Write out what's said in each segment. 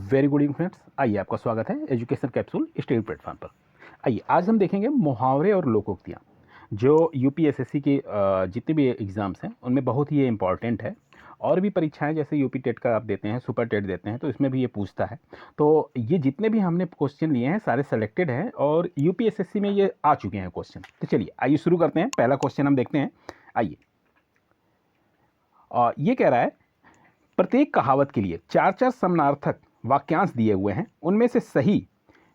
Very good evening friends. आइए, आपका स्वागत है एजुकेशन कैप्सूल स्टडी प्लेटफॉर्म पर। आइए, आज हम देखेंगे मुहावरे और लोकोक्तियाँ जो यूपीएसएससी के जितने भी एग्ज़ाम्स हैं उनमें बहुत ही ये इंपॉर्टेंट है। और भी परीक्षाएं जैसे यूपी टेट का आप देते हैं, सुपर टेट देते हैं, तो इसमें भी ये पूछता है। तो ये जितने भी हमने क्वेश्चन लिए हैं सारे सेलेक्टेड हैं और यूपीएसएससी में ये आ चुके हैं क्वेश्चन। तो चलिए आइए शुरू करते हैं। पहला क्वेश्चन हम देखते हैं। आइए, ये कह रहा है प्रत्येक कहावत के लिए चार चार समानार्थक वाक्यांश दिए हुए हैं, उनमें से सही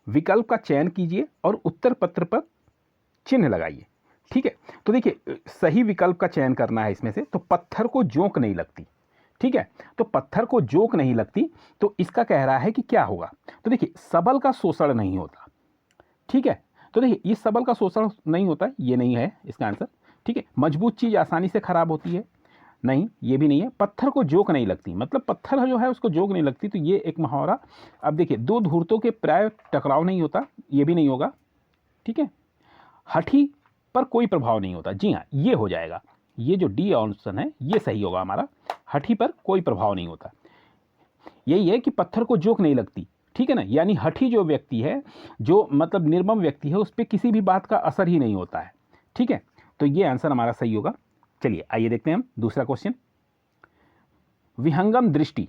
विकल्प का चयन कीजिए और उत्तर पत्र पर चिन्ह लगाइए। ठीक है, तो देखिए सही विकल्प का चयन करना है इसमें से। तो पत्थर को जोंक नहीं लगती। ठीक है, तो पत्थर को जोंक नहीं लगती, तो इसका कह रहा है कि क्या होगा। तो देखिए सबल का शोषण नहीं होता। ठीक है, तो देखिए ये सबल का शोषण नहीं होता, ये नहीं है इसका आंसर। ठीक है, मजबूत चीज़ आसानी से खराब होती है, नहीं ये भी नहीं है। पत्थर को जोक नहीं लगती, मतलब पत्थर जो है उसको जोक नहीं लगती, तो ये एक मुहावरा। अब देखिए दो धूर्तों के प्राय टकराव नहीं होता, ये भी नहीं होगा। ठीक है, हठी पर कोई प्रभाव नहीं होता, जी हाँ ये हो जाएगा। ये जो डी ऑप्शन है ये सही होगा हमारा, हठी पर कोई प्रभाव नहीं होता। यही है कि पत्थर को जोक नहीं लगती। ठीक है ना, यानी हठी जो व्यक्ति है, जो मतलब निर्मम व्यक्ति है, उस पर किसी भी बात का असर ही नहीं होता है। ठीक है, तो ये आंसर हमारा सही होगा। चलिए आइए देखते हैं हम दूसरा क्वेश्चन। विहंगम दृष्टि।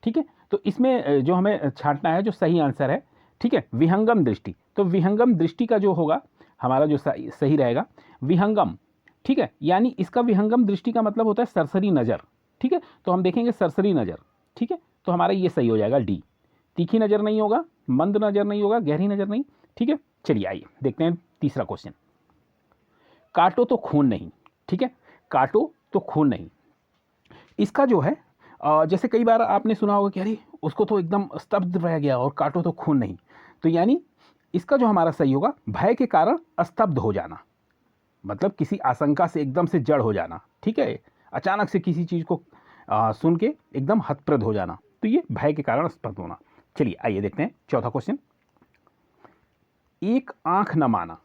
ठीक है, तो इसमें जो हमें छांटना है जो सही आंसर है, ठीक है, विहंगम दृष्टि। तो विहंगम दृष्टि का जो होगा हमारा जो सही रहेगा विहंगम। ठीक है, यानी इसका विहंगम दृष्टि का मतलब होता है सरसरी नज़र। ठीक है, तो हम देखेंगे सरसरी नज़र। ठीक है, तो हमारा ये सही हो जाएगा डी। तीखी नज़र नहीं होगा, मंद नज़र नहीं होगा, गहरी नज़र नहीं। ठीक है, चलिए आइए देखते हैं तीसरा क्वेश्चन। काटो तो खून नहीं। ठीक है, काटो तो खून नहीं, इसका जो है जैसे कई बार आपने सुना होगा कि अरे उसको तो एकदम स्तब्ध रह गया और काटो तो खून नहीं, तो यानी इसका जो हमारा सही होगा भय के कारण स्तब्ध हो जाना, मतलब किसी आशंका से एकदम से जड़ हो जाना। ठीक है, अचानक से किसी चीज़ को सुन के एकदम हतप्रद हो जाना, तो ये भय के कारण स्तब्ध होना। चलिए आइए देखते हैं चौथा क्वेश्चन। एक आंख न माना।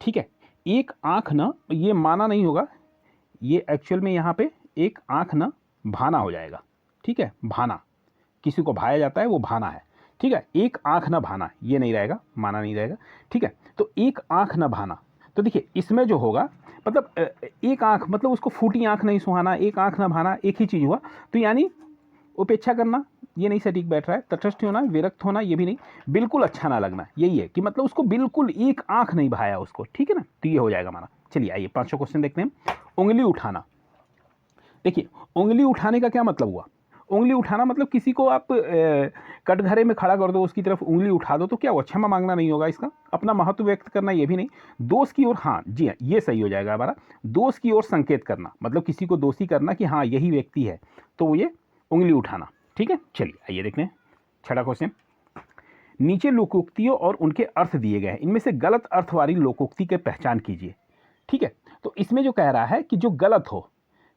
ठीक है, एक आंख न, ये माना नहीं होगा, ये एक्चुअल में यहाँ पे एक आंख न भाना हो जाएगा। ठीक है, भाना, किसी को भाया जाता है वो भाना है। ठीक है, एक आंख न भाना ये नहीं रहेगा, माना नहीं रहेगा। ठीक है, तो एक आंख न भाना, तो देखिए इसमें जो होगा मतलब एक आंख मतलब उसको फूटी आंख नहीं सुहाना, एक आंख न भाना एक ही चीज़ हुआ, तो यानी उपेक्षा करना ये नहीं सटीक बैठ रहा है। तटस्थ होना, विरक्त होना ये भी नहीं, बिल्कुल अच्छा ना लगना, यही है कि मतलब उसको बिल्कुल एक आंख नहीं भाया उसको। ठीक है ना, तो ये हो जाएगा हमारा। चलिए आइए पांचवा क्वेश्चन देखते हैं। उंगली उठाना। देखिए उंगली उठाने का क्या मतलब हुआ। उंगली उठाना मतलब किसी को आप कटघरे में खड़ा कर दो, उसकी तरफ उंगली उठा दो, तो क्या हुआ, क्षमा मांगना नहीं होगा इसका। अपना महत्व व्यक्त करना ये भी नहीं। दोष की ओर, हाँ जी हाँ ये सही हो जाएगा हमारा। दोष की ओर संकेत करना, मतलब किसी को दोषी करना कि हाँ यही व्यक्ति है, तो ये उंगली उठाना। ठीक है, चलिए आइए देखते हैं छठा क्वेश्चन। नीचे लोकोक्तियों और उनके अर्थ दिए गए हैं, इनमें से गलत अर्थ वाली लोकोक्ति की पहचान कीजिए। ठीक है, तो इसमें जो कह रहा है कि जो गलत हो,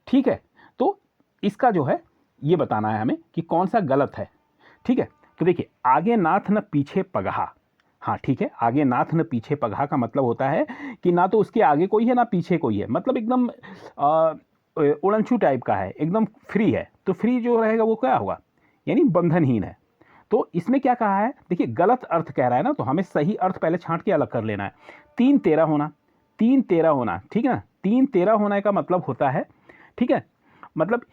ठीक है, तो इसका जो है ये बताना है हमें कि कौन सा गलत है। ठीक है, तो देखिए आगे नाथ न पीछे पगहा। हाँ ठीक है, आगे नाथ न पीछे पगहा का मतलब होता है कि ना तो उसके आगे कोई है ना पीछे कोई है, मतलब एकदम उड़नछू टाइप का है, एकदम फ्री है। तो फ्री जो रहेगा वो क्या होगा, यानी बंधनहीन है। तो इसमें क्या कहा है, देखिए गलत अर्थ कह रहा है ना, तो हमें सही अर्थ पहले छांट के अलग कर लेना है। तीन तेरा होना, तीन तेरा होना, ठीक है ना, तीन तेरा होने का मतलब होता है, ठीक है, मतलब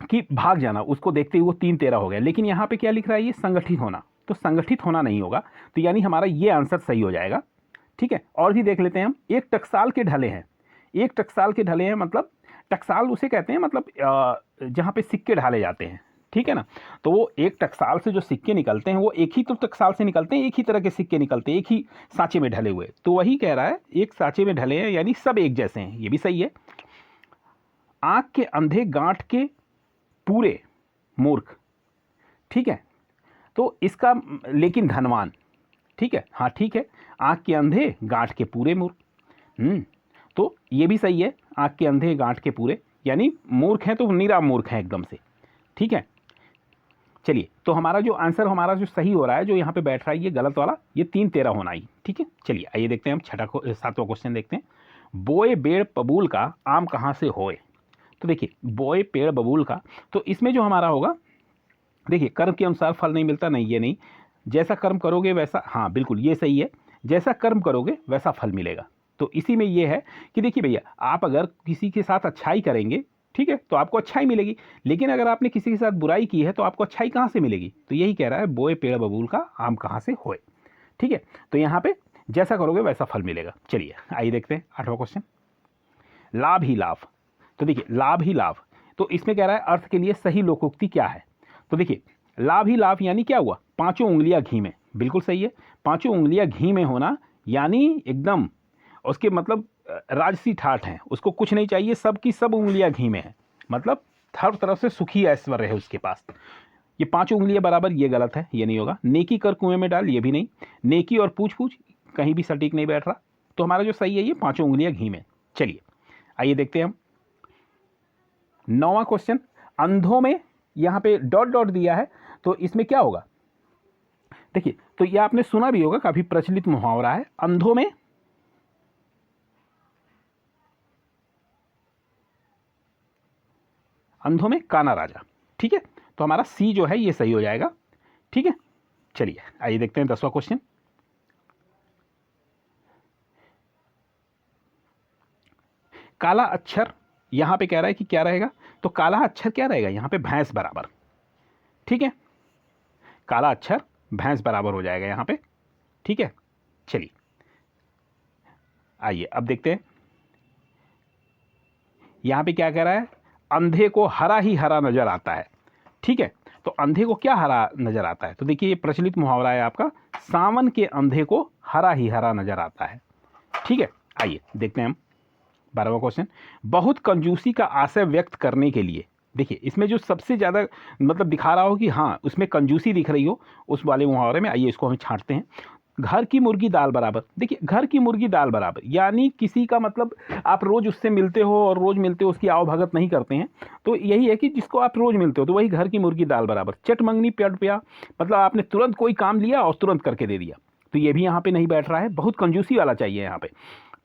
कि भाग जाना, उसको देखते ही वो तीन तेरा हो गया। लेकिन यहाँ पे क्या लिख रहा है, ये संगठित होना, तो संगठित होना नहीं होगा, तो यानी हमारा ये आंसर सही हो जाएगा। ठीक है, और भी देख लेते हैं हम। एक टकसाल के ढले हैं, एक टकसाल के ढले हैं, मतलब टकसाल उसे कहते हैं, मतलब जहाँ पे सिक्के ढाले जाते हैं। ठीक है ना, तो वो एक टकसाल से जो सिक्के निकलते हैं वो एक ही तो टकसाल से निकलते हैं, एक ही तरह के सिक्के निकलते हैं, एक ही सांचे में ढले हुए, तो वही कह रहा है एक सांचे में ढले हैं, यानी सब एक जैसे हैं, ये भी सही है। आंख के अंधे गांठ के पूरे मूर्ख। ठीक है, तो इसका लेकिन धनवान। ठीक है, हाँ ठीक है, आंख के अंधे गांठ के पूरे मूर्ख। तो ये भी सही है, आंख के अंधे गांठ के पूरे, यानी मूर्ख हैं तो निरा मूर्ख हैं एकदम से। ठीक है, चलिए तो हमारा जो आंसर हमारा जो सही हो रहा है, जो यहाँ पे बैठ रहा है ये गलत वाला, ये तीन तेरा होना ही। ठीक है, चलिए आइए देखते हैं हम सातवां क्वेश्चन देखते हैं। बोए बेड़ बबूल का आम कहाँ से होए। तो देखिए बोए पेड़ बबूल का, तो इसमें जो हमारा होगा देखिए कर्म के अनुसार फल नहीं मिलता, नहीं ये नहीं, जैसा कर्म करोगे वैसा, हाँ बिल्कुल ये सही है, जैसा कर्म करोगे वैसा फल मिलेगा। तो इसी में ये है कि देखिए भैया, आप अगर किसी के साथ अच्छाई करेंगे, ठीक है, तो आपको अच्छाई मिलेगी, लेकिन अगर आपने किसी के साथ बुराई की है तो आपको अच्छाई कहाँ से मिलेगी? तो यही कह रहा है, बोए पेड़ बबूल का आम कहाँ से होए। ठीक है, तो यहाँ पे जैसा करोगे वैसा फल मिलेगा। चलिए आइए देखते हैं 8वां क्वेश्चन, लाभ ही लाभ। तो देखिए लाभ ही लाभ, तो इसमें कह रहा है अर्थ के लिए सही लोकोक्ति क्या है? तो देखिए लाभ ही लाभ यानी क्या हुआ? पांचों उंगलियां घी में, बिल्कुल सही है, पांचों उंगलियां घी में होना यानी एकदम उसके मतलब राजसी ठाठ हैं, उसको कुछ नहीं चाहिए, सब की सब उंगलियां घी में है, मतलब हर तरफ से सुखी ऐश्वर्य है उसके पास। ये पांचों उंगलियां बराबर, ये गलत है, ये नहीं होगा। नेकी कर कुएं में डाल, ये भी नहीं। नेकी और पूछ पूछ कहीं भी सटीक नहीं बैठ रहा, तो हमारा जो सही है ये पांचों उंगलियां घी में। चलिए आइए देखते हैं हम 9वां क्वेश्चन, अंधों में यहां पे डॉट डॉट दिया है, तो इसमें क्या होगा? देखिए तो ये आपने सुना भी होगा, काफी प्रचलित मुहावरा है, अंधों में काना राजा। ठीक है, तो हमारा सी जो है ये सही हो जाएगा। ठीक है, चलिए आइए देखते हैं 10वां क्वेश्चन, काला अक्षर यहां पे कह रहा है कि क्या रहेगा? तो काला अक्षर क्या रहेगा यहां पे? भैंस बराबर। ठीक है, काला अक्षर भैंस बराबर हो जाएगा यहां पे। ठीक है, चलिए आइए अब देखते हैं यहां पे क्या कह रहा है, अंधे को हरा ही हरा नजर आता है। ठीक है, तो अंधे को क्या हरा नजर आता है? तो देखिए ये प्रचलित मुहावरा है आपका, सावन के अंधे को हरा ही हरा नजर आता है। ठीक है, आइए देखते हैं हम 12वां क्वेश्चन, बहुत कंजूसी का आशय व्यक्त करने के लिए। देखिए इसमें जो सबसे ज़्यादा मतलब दिखा रहा हो कि हाँ उसमें कंजूसी दिख रही हो, उस वाले मुहावरे में, आइए इसको हम छांटते हैं। घर की मुर्गी दाल बराबर। देखिए घर की मुर्गी दाल बराबर यानी किसी का मतलब आप रोज़ उससे मिलते हो और रोज़ मिलते हो, उसकी आओ भगत नहीं करते हैं, तो यही है कि जिसको आप रोज़ मिलते हो तो वही घर की मुर्गी दाल बराबर। चट मंगनी पेट पिया, मतलब आपने तुरंत कोई काम लिया और तुरंत करके दे दिया, तो ये भी यहाँ पे नहीं बैठ रहा है, बहुत कंजूसी वाला चाहिए यहाँ पे।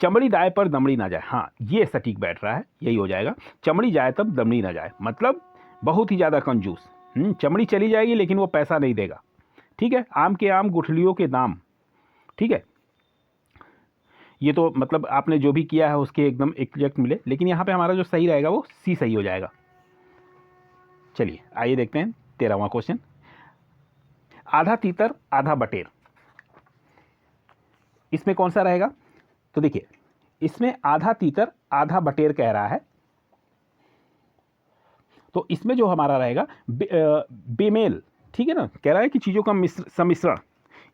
चमड़ी दाए पर दमड़ी ना जाए, हाँ ये सटीक बैठ रहा है, यही हो जाएगा। चमड़ी जाए तब दमड़ी ना जाए, मतलब बहुत ही ज़्यादा कंजूस। चमड़ी चली जाएगी लेकिन वो पैसा नहीं देगा। ठीक है, आम के आम गुठलियों के दाम। ठीक है, ये तो मतलब आपने जो भी किया है उसके एकदम एग्जैक्ट मिले, लेकिन यहाँ पे हमारा जो सही रहेगा वो सी सही हो जाएगा। चलिए आइए देखते हैं 13वां क्वेश्चन, आधा तीतर आधा बटेर। इसमें कौन सा रहेगा? तो देखिए इसमें आधा तीतर आधा बटेर कह रहा है, तो इसमें जो हमारा रहेगा बेमेल। ठीक है ना, कह रहा है कि चीज़ों का सम्मिश्रण,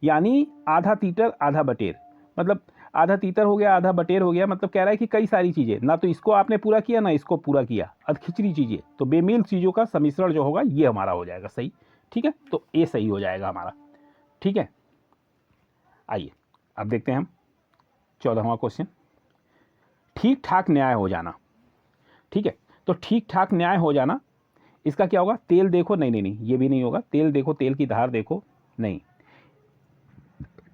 यानी आधा तीतर आधा बटेर, मतलब आधा तीतर हो गया आधा बटेर हो गया, मतलब कह रहा है कि कई सारी चीज़ें, ना तो इसको आपने पूरा किया ना इसको पूरा किया, अधखिचड़ी चीज़ें, तो बेमेल चीज़ों का सम्मिश्रण जो होगा ये हमारा हो जाएगा सही। ठीक है, तो ए सही हो जाएगा हमारा। ठीक है, आइए अब देखते हैं हम 14वां क्वेश्चन, ठीक ठाक न्याय हो जाना। ठीक है, तो ठीक ठाक न्याय हो जाना, इसका क्या होगा? तेल देखो, नहीं नहीं नहीं ये भी नहीं होगा, तेल देखो तेल की धार देखो, नहीं,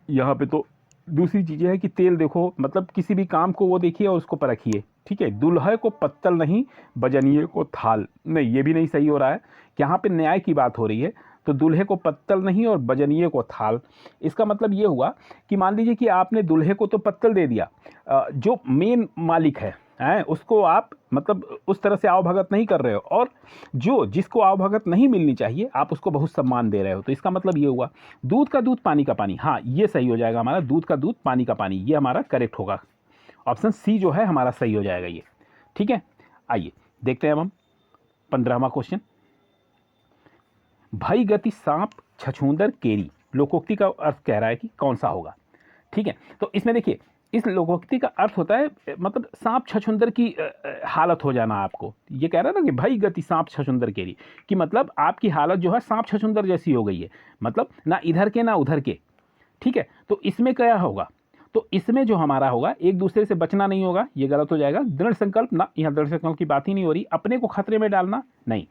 यहाँ पे तो दूसरी चीज़ें है कि तेल देखो, मतलब किसी भी काम को वो देखिए और उसको परखिए। ठीक है, दुल्हे को पत्तल नहीं बजनिए को थाल, नहीं ये भी नहीं सही हो रहा है, यहाँ पे न्याय की बात हो रही है, तो दुल्हे को पत्तल नहीं और बजनिए को थाल। इसका मतलब ये हुआ कि मान लीजिए कि आपने दुल्हे को तो पत्तल दे दिया, जो मेन मालिक है उसको आप मतलब उस तरह से आवभगत नहीं कर रहे हो, और जो जिसको आवभगत नहीं मिलनी चाहिए आप उसको बहुत सम्मान दे रहे हो, तो इसका मतलब ये हुआ दूध का दूध पानी का पानी। हाँ ये सही हो जाएगा हमारा, दूध का दूध पानी का पानी, ये हमारा करेक्ट होगा, ऑप्शन सी जो है हमारा सही हो जाएगा ये। ठीक है, आइए देखते हैं अब हम 15वां क्वेश्चन, भई गति सांप छछूंदर केरी, लोकोक्ति का अर्थ कह रहा है कि कौन सा होगा। ठीक है, तो इसमें देखिए इस लोकोक्ति का अर्थ होता है मतलब सांप छछूंदर की हालत हो जाना आपको, ये कह रहा है ना कि भई गति सांप छछूंदर केरी, कि मतलब आपकी हालत जो है सांप छछूंदर जैसी हो गई है, मतलब ना इधर के ना उधर के। ठीक है, तो इसमें क्या होगा? तो इसमें जो हमारा होगा एक दूसरे से बचना नहीं होगा, ये गलत हो जाएगा। दृढ़ संकल्प ना, यहाँ दृढ़ संकल्प की बात ही नहीं हो रही, अपने को खतरे में डालना नहीं,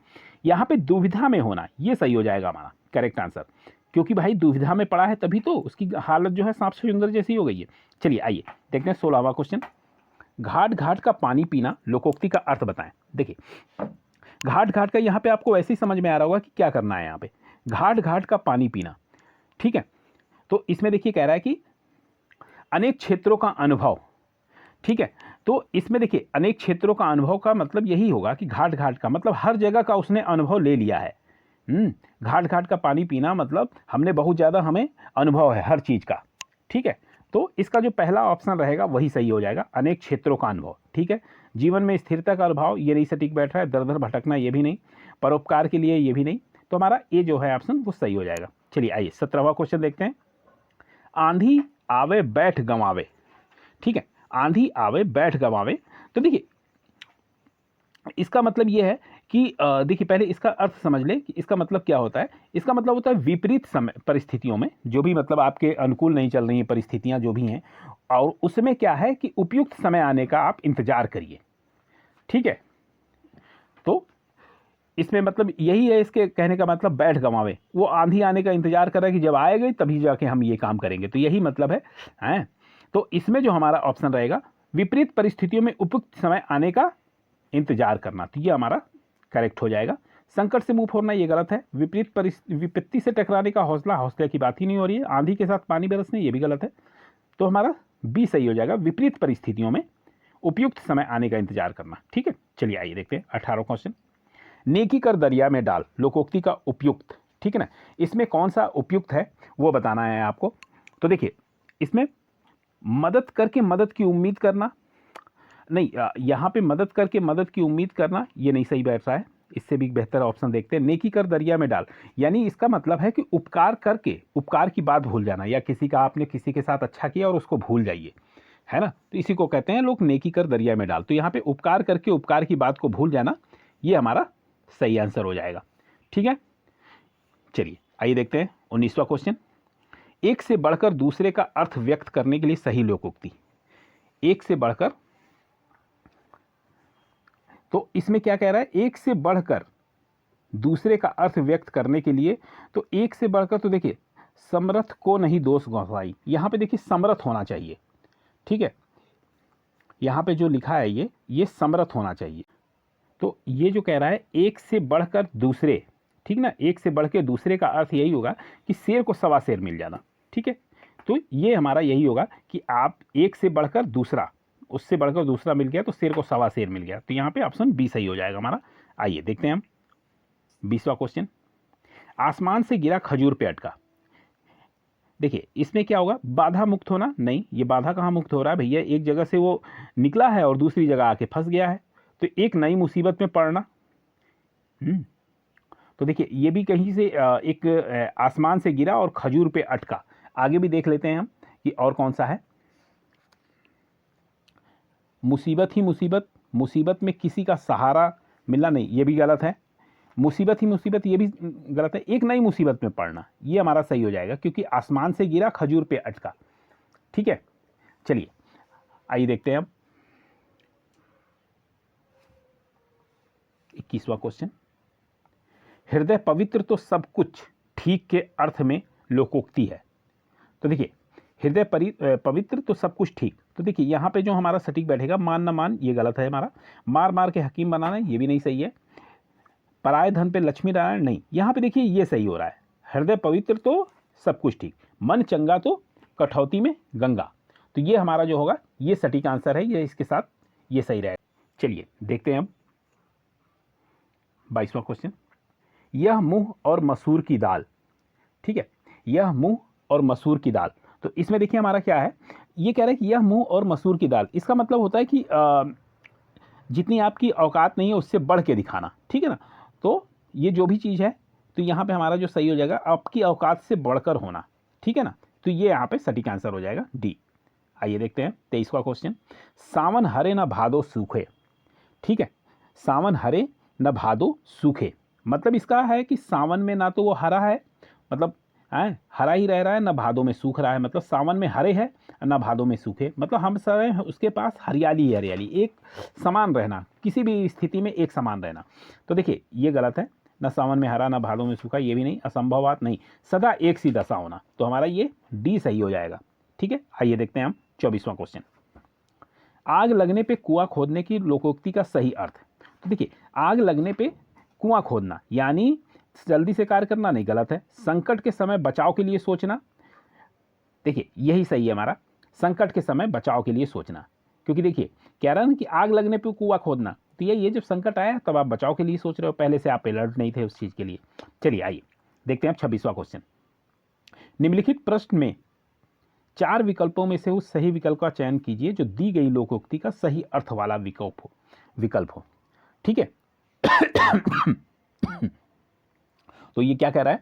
यहाँ पे दुविधा में होना, ये सही हो जाएगा हमारा करेक्ट आंसर, क्योंकि भाई दुविधा में पड़ा है तभी तो उसकी हालत जो है सांप छछूंदर जैसी हो गई है। चलिए आइए देखते हैं 16वां क्वेश्चन, घाट घाट का पानी पीना, लोकोक्ति का अर्थ बताएं। देखिए घाट घाट का यहाँ पे आपको वैसे ही समझ में आ रहा होगा कि क्या करना है यहाँ पे, घाट घाट का पानी पीना, ठीक है। तो इसमें देखिए कह रहा है कि अनेक क्षेत्रों का अनुभव, ठीक है। तो इसमें देखिए अनेक क्षेत्रों का अनुभव का मतलब यही होगा कि घाट घाट का मतलब हर जगह का उसने अनुभव ले लिया है। घाट घाट का पानी पीना मतलब हमने बहुत ज़्यादा, हमें अनुभव है हर चीज़ का, ठीक है। तो इसका जो पहला ऑप्शन रहेगा वही सही हो जाएगा, अनेक क्षेत्रों का अनुभव, ठीक है। जीवन में स्थिरता का अभाव, ये नहीं सटीक बैठ रहा है। दर दर भटकना, ये भी नहीं। परोपकार के लिए, ये भी नहीं। तो हमारा ये जो है ऑप्शन वो सही हो जाएगा। चलिए आइए 17वां क्वेश्चन देखते हैं। आंधी आवे बैठ गंवावे, ठीक है। आंधी आवे बैठ गंवावे, तो देखिए इसका मतलब ये है कि देखिए पहले इसका अर्थ समझ लें कि इसका मतलब क्या होता है। इसका मतलब होता है विपरीत समय परिस्थितियों में, जो भी मतलब आपके अनुकूल नहीं चल रही हैं परिस्थितियां जो भी हैं, और उसमें क्या है कि उपयुक्त समय आने का आप इंतजार करिए, ठीक है। तो इसमें मतलब यही है, इसके कहने का मतलब बैठ गंवावे, वो आंधी आने का इंतजार कर रहा है कि जब आएगी तभी जाके हम ये काम करेंगे, तो यही मतलब है, हैं? तो इसमें जो हमारा ऑप्शन रहेगा विपरीत परिस्थितियों में उपयुक्त समय आने का इंतजार करना, तो ये हमारा करेक्ट हो जाएगा। संकट से मुंह फोड़ना, ये गलत है। विपरीत विपत्ति से टकराने का हौसला, हौसले की बात ही नहीं हो रही है। आंधी के साथ पानी बरसने, ये भी गलत है। तो हमारा बी सही हो जाएगा, विपरीत परिस्थितियों में उपयुक्त समय आने का इंतजार करना, ठीक है। चलिए आइए देखते हैं 18वां क्वेश्चन। नेकी कर दरिया में डाल, लोकोक्ति का उपयुक्त, ठीक है ना। इसमें कौन सा उपयुक्त है वो बताना है आपको। तो देखिए इसमें मदद करके मदद की उम्मीद करना नहीं, यहाँ पे मदद करके मदद की उम्मीद करना ये नहीं सही बैठ रहा है। इससे भी बेहतर ऑप्शन देखते हैं, नेकी कर दरिया में डाल, यानी इसका मतलब है कि उपकार करके उपकार की बात भूल जाना, या किसी का आपने किसी के साथ अच्छा किया और उसको भूल जाइए, है ना। तो इसी को कहते हैं लोग नेकी कर दरिया में डाल। तो यहाँ पे उपकार करके उपकार की बात को भूल जाना, ये हमारा सही आंसर हो जाएगा, ठीक है। चलिए आइए देखते हैं 19वां क्वेश्चन। एक से बढ़कर दूसरे का अर्थ व्यक्त करने के लिए सही लोकोक्ति, एक से बढ़कर, तो इसमें क्या कह रहा है, एक से बढ़कर दूसरे का अर्थ व्यक्त करने के लिए, तो एक से बढ़कर, तो देखिए समर्थ को नहीं दोष गौसाई, यहां पे देखिए समर्थ होना चाहिए, ठीक है। यहां पे जो लिखा है ये समर्थ होना चाहिए। तो ये जो कह रहा है एक से बढ़कर दूसरे, ठीक ना, एक से बढ़ के दूसरे का अर्थ यही होगा कि शेर को सवा शेर मिल जाना, ठीक है। तो ये हमारा यही होगा कि आप एक से बढ़कर दूसरा, उससे बढ़कर दूसरा मिल गया तो शेर को सवा शेर मिल गया, तो यहाँ पे ऑप्शन बी सही हो जाएगा हमारा। आइए देखते हैं हम 20वां क्वेश्चन। आसमान से गिरा खजूर पे अटका, देखिए इसमें क्या होगा, बाधा मुक्त होना, नहीं, ये बाधा कहाँ मुक्त हो रहा है भैया, एक जगह से वो निकला है और दूसरी जगह आके फंस गया है, तो एक नई मुसीबत में पड़ना। तो देखिए ये भी कहीं से एक आसमान से गिरा और खजूर पे अटका। आगे भी देख लेते हैं हम कि और कौन सा है। मुसीबत ही मुसीबत, मुसीबत में किसी का सहारा मिलना, नहीं, ये भी गलत है। मुसीबत ही मुसीबत, ये भी गलत है। एक नई मुसीबत में पड़ना, ये हमारा सही हो जाएगा, क्योंकि आसमान से गिरा खजूर पे अटका, ठीक है। चलिए आइए देखते हैं अब 21वां क्वेश्चन। हृदय पवित्र तो सब कुछ ठीक के अर्थ में लोकोक्ति है। तो देखिए हृदय पवित्र तो सब कुछ ठीक, तो देखिए यहाँ पे जो हमारा सटीक बैठेगा, मान न मान, ये गलत है हमारा। मार मार के हकीम बनाना, ये भी नहीं सही है। पराये धन पे लक्ष्मी नारायण, नहीं, यहाँ पे देखिए ये सही हो रहा है। हृदय पवित्र तो सब कुछ ठीक, मन चंगा तो कठौती में गंगा, तो ये हमारा जो होगा ये सटीक आंसर है, ये इसके साथ ये सही रहेगा। चलिए देखते हैं हम 22वां क्वेश्चन। यह मूंग और मसूर की दाल, ठीक है, यह मूंग और मसूर की दाल। तो इसमें देखिए हमारा क्या है, ये कह रहा है कि यह मूंग और मसूर की दाल, इसका मतलब होता है कि जितनी आपकी औकात नहीं है उससे बढ़ के दिखाना, ठीक है ना। तो ये जो भी चीज़ है, तो यहाँ पे हमारा जो सही हो जाएगा, आपकी औकात से बढ़कर होना, ठीक है ना। तो ये यहाँ पे सटीक आंसर हो जाएगा डी। आइए देखते हैं 23वां क्वेश्चन। सावन हरे न भादो सूखे, ठीक है, सावन हरे न भादो सूखे, मतलब इसका है कि सावन में ना तो वो हरा है, मतलब हरा ही रह रहा है, ना भादों में सूख रहा है, मतलब सावन में हरे है ना भादों में सूखे, मतलब हम सारे उसके पास हरियाली ही हरियाली, एक समान रहना, किसी भी स्थिति में एक समान रहना। तो देखिए ये गलत है, ना सावन में हरा ना भादों में सूखा, ये भी नहीं, असंभव बात नहीं, सदा एक सी दशा होना, तो हमारा ये डी सही हो जाएगा, ठीक है। आइए देखते हैं हम 24वां क्वेश्चन। आग लगने पे कुआं खोदने की लोकोक्ति का सही अर्थ। तो देखिए आग लगने पे कुआं खोदना, यानी जल्दी से कार्य करना नहीं, गलत है। संकट के समय बचाव के लिए सोचना, देखिए यही सही है हमारा, संकट के समय बचाव के लिए सोचना। क्योंकि देखिए कह रहा है ना कि आग लगने पे कुआं खोदना, तो ये जब संकट आया तब आप बचाव के लिए सोच रहे हो, पहले से आप अलर्ट नहीं थे उस चीज़ के लिए। चलिए आइए देखते हैं अब 26वां क्वेश्चन। निम्नलिखित प्रश्न में 4 विकल्पों में से उस सही विकल्प का चयन कीजिए जो दी गई लोकोक्ति का सही अर्थ वाला विकल्प हो। ठीक है। तो ये क्या कह रहा है,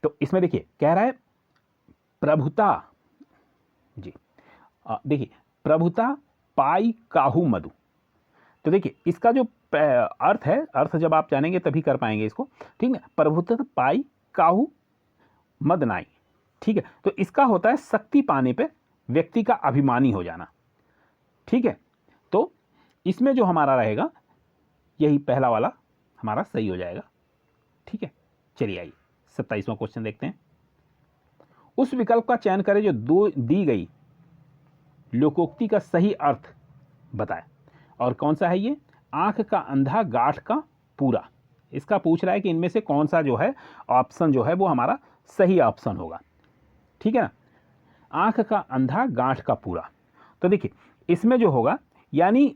तो इसमें देखिए कह रहा है प्रभुता, जी देखिए प्रभुता पाई काहू मधु। तो देखिए इसका जो अर्थ है, अर्थ जब आप जानेंगे तभी कर पाएंगे इसको, ठीक है। प्रभुता पाई काहू मद नाई, ठीक है। तो इसका होता है शक्ति पाने पे व्यक्ति का अभिमानी हो जाना, ठीक है। तो इसमें जो हमारा रहेगा यही पहला वाला हमारा सही हो जाएगा, ठीक है। चलिए आइए 27वां क्वेश्चन देखते हैं। उस विकल्प का चयन करें जो दी गई लोकोक्ति का सही अर्थ बताए। और कौन सा है ये, आंख का अंधा गांठ का पूरा। इसका पूछ रहा है कि इनमें से कौन सा जो है ऑप्शन जो है वो हमारा सही ऑप्शन होगा, ठीक है ना। आंख का अंधा गांठ का पूरा, तो देखिए इसमें जो होगा यानी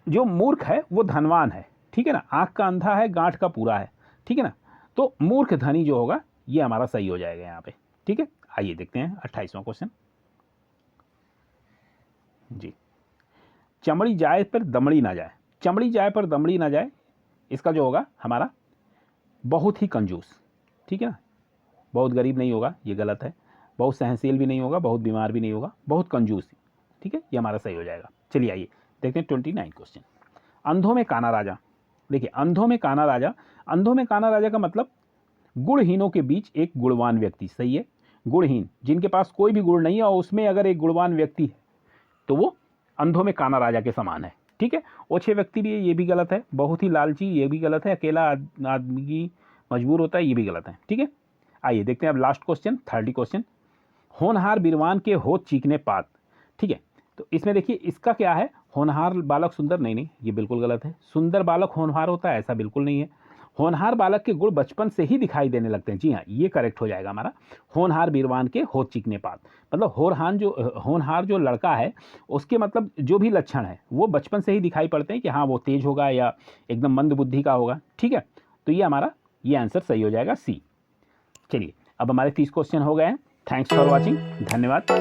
जो मूर्ख है वो धनवान है, ठीक है ना। आंख का अंधा है, गांठ का पूरा है, ठीक है ना। तो मूर्ख धनी जो होगा ये हमारा सही हो जाएगा यहाँ पे, ठीक है। आइए देखते हैं 28वां क्वेश्चन। जी, चमड़ी जाए पर दमड़ी ना जाए, चमड़ी जाए पर दमड़ी ना जाए, इसका जो होगा हमारा बहुत ही कंजूस, ठीक है ना। बहुत गरीब नहीं होगा, ये गलत है। बहुत सहनशील भी नहीं होगा, बहुत बीमार भी नहीं होगा, बहुत कंजूस, ठीक है, ये हमारा सही हो जाएगा। चलिए आइए देखते हैं 29 क्वेश्चन। अंधों में काना राजा, देखिए अंधों में काना राजा, अंधों में काना राजा का मतलब गुणहीनों के बीच एक गुणवान व्यक्ति, सही है। गुणहीन जिनके पास कोई भी गुण नहीं है और उसमें अगर एक गुणवान व्यक्ति है तो वो अंधों में काना राजा के समान है, ठीक है। ओछे व्यक्ति भी है, ये भी गलत है। बहुत ही लालची, ये भी गलत है। अकेला आदमी मजबूर होता है, ये भी गलत है, ठीक है। आइए देखते हैं अब लास्ट क्वेश्चन 30 क्वेश्चन। होनहार बीरवान के होत चीखने पात, ठीक है। तो इसमें देखिए इसका क्या है, होनहार बालक सुंदर, नहीं ये बिल्कुल गलत है। सुंदर बालक होनहार होता है, ऐसा बिल्कुल नहीं है। होनहार बालक के गुण बचपन से ही दिखाई देने लगते हैं, जी हाँ ये करेक्ट हो जाएगा हमारा। होनहार बीरवान के होत चीखने पात, मतलब होनहार जो लड़का है उसके मतलब जो भी लक्षण है वो बचपन से ही दिखाई पड़ते हैं कि हाँ वो तेज होगा या एकदम मंद बुद्धि का होगा, ठीक है। तो ये हमारा ये आंसर सही हो जाएगा सी। चलिए अब हमारे 30 क्वेश्चन हो गए हैं। थैंक्स फॉर वॉचिंग, धन्यवाद।